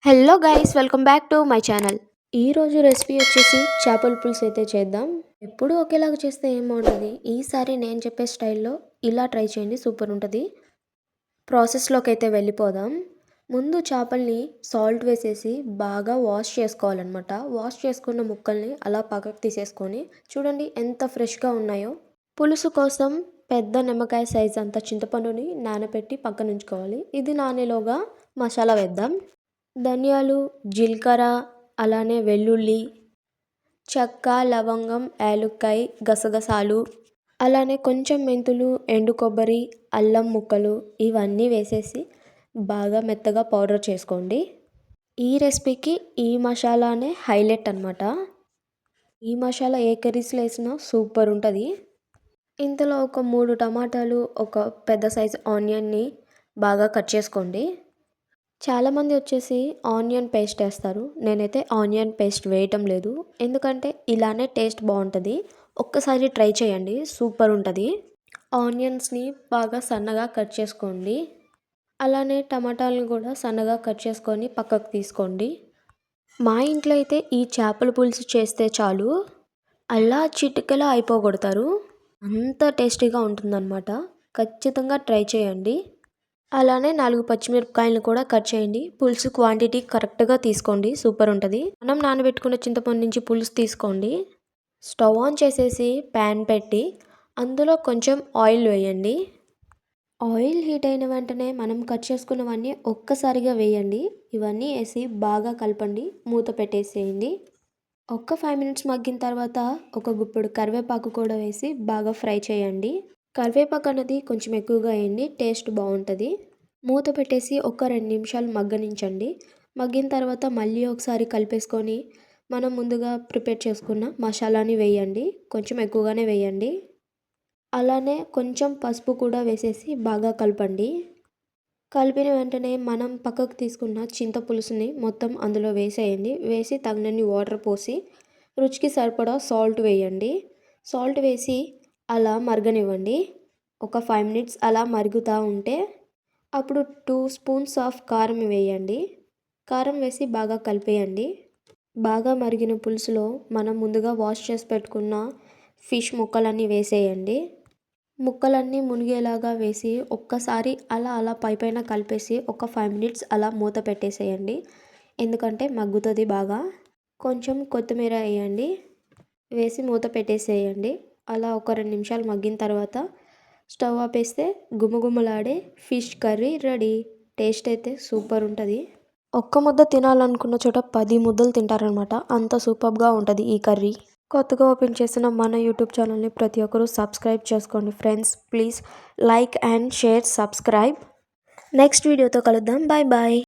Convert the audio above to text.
Hello guys, welcome back to my channel. ఈరోజు recipe వచ్చేసి చేపల పులుసు అయితే చేద్దాం. ఎప్పుడూ ఒకేలాగా చేస్తే ఏం బాగుంటుంది. ఈసారి నేను చెప్పే స్టైల్లో ఇలా ట్రై చేయండి, సూపర్ ఉంటుంది. ప్రాసెస్లోకి అయితే వెళ్ళిపోదాం. ముందు చేపల్ని సాల్ట్ వేసేసి బాగా వాష్ చేసుకోవాలన్నమాట. వాష్ చేసుకున్న ముక్కల్ని అలా పక్కకు తీసేసుకొని చూడండి ఎంత ఫ్రెష్గా ఉన్నాయో. పులుసు కోసం పెద్ద నిమ్మకాయ సైజ్ అంత చింతపండుని నానబెట్టి పక్కన ఉంచుకోవాలి. ఇది నానేలోగా మసాలా వేద్దాం. ధనియాలు, జీలకర్ర, అలానే వెల్లుల్లి, చెక్క, లవంగం, యాలుక్కాయ, గసగసాలు, అలానే కొంచెం మెంతులు, ఎండు కొబ్బరి, అల్లం ముక్కలు ఇవన్నీ వేసేసి బాగా మెత్తగా పౌడర్ చేసుకోండి. ఈ రెసిపీకి ఈ మసాలానే హైలైట్ అనమాట. ఈ మసాలా ఏ కర్రీస్లో వేసినా సూపర్ ఉంటుంది. ఇంతలో ఒక 3 టమాటాలు, ఒక పెద్ద సైజు ఆనియన్ని బాగా కట్ చేసుకోండి. చాలామంది వచ్చేసి ఆనియన్ పేస్ట్ వేస్తారు. నేనైతే ఆనియన్ పేస్ట్ వేయటం లేదు, ఎందుకంటే ఇలానే టేస్ట్ బాగుంటుంది. ఒక్కసారి ట్రై చేయండి, సూపర్ ఉంటుంది. ఆనియన్స్ని బాగా సన్నగా కట్ చేసుకోండి. అలానే టమాటాలను కూడా సన్నగా కట్ చేసుకొని పక్కకు తీసుకోండి. మా ఇంట్లో అయితే ఈ చేపల పులుసు చేస్తే చాలు అలా చిటికెలా అయిపోగొడతారు. అంత టేస్టీగా ఉంటుందన్నమాట. ఖచ్చితంగా ట్రై చేయండి. అలానే 4 పచ్చిమిరపకాయలను కూడా కట్ చేయండి. పులుసు క్వాంటిటీ కరెక్ట్గా తీసుకోండి, సూపర్ ఉంటుంది. మనం నానబెట్టుకున్న చింతపండు నుంచి పులుసు తీసుకోండి. స్టవ్ ఆన్ చేసేసి ప్యాన్ పెట్టి అందులో కొంచెం ఆయిల్ వేయండి. ఆయిల్ హీట్ అయిన వెంటనే మనం కట్ చేసుకున్నవన్నీ ఒక్కసారిగా వేయండి. ఇవన్నీ వేసి బాగా కలపండి, మూత పెట్టేసేయండి. 5 మినిట్స్ మగ్గిన తర్వాత ఒక గుప్పెడు కరివేపాకు కూడా వేసి బాగా ఫ్రై చేయండి. కరివేపాకు అన్నది కొంచెం ఎక్కువగా వేయండి, టేస్ట్ బాగుంటుంది. మూత పెట్టేసి ఒక 2 నిమిషాలు మగ్గనించండి. మగ్గిన తర్వాత మళ్ళీ ఒకసారి కలిపేసుకొని మనం ముందుగా ప్రిపేర్ చేసుకున్న మసాలాని వేయండి. కొంచెం ఎక్కువగానే వేయండి. అలానే కొంచెం పసుపు కూడా వేసేసి బాగా కలపండి. కలిపిన వెంటనే మనం పక్కకు తీసుకున్న చింతపులుసుని మొత్తం అందులో వేసేయండి. వేసి తగినన్ని వాటర్ పోసి రుచికి సరిపడా సాల్ట్ వేయండి. సాల్ట్ వేసి అలా మరగనివ్వండి. ఒక 5 మినిట్స్ అలా మరుగుతూ ఉంటే అప్పుడు 2 స్పూన్స్ ఆఫ్ కారం వేయండి. కారం వేసి బాగా కలిపేయండి. బాగా మరిగిన పులుసులో మనం ముందుగా వాష్ చేసి పెట్టుకున్న ఫిష్ ముక్కలన్నీ వేసేయండి. ముక్కలన్నీ మునిగేలాగా వేసి ఒక్కసారి అలా పైన కలిపేసి ఒక 5 మినిట్స్ అలా మూత పెట్టేసేయండి. ఎందుకంటే మగ్గుతుంది బాగా. కొంచెం కొత్తిమీర వేయండి. వేసి మూత పెట్టేసేయండి. అలా ఒక 2 నిమిషాలు మగ్గిన తర్వాత స్టవ్ ఆపేస్తే గుమగుమలాడే ఫిష్ కర్రీ రెడీ. టేస్ట్ అయితే సూపర్ ఉంటుంది. ఒక్క ముద్ద తినాలనుకున్న చోట 10 ముద్దలు తింటారనమాట. అంత సూపర్గా ఉంటుంది ఈ కర్రీ. కొత్తగా ఓపెన్ చేసిన మన యూట్యూబ్ ఛానల్ని ప్రతి ఒక్కరూ సబ్స్క్రైబ్ చేసుకోండి friends. Please like and share, subscribe. Next వీడియోతో కలుద్దాం. Bye bye.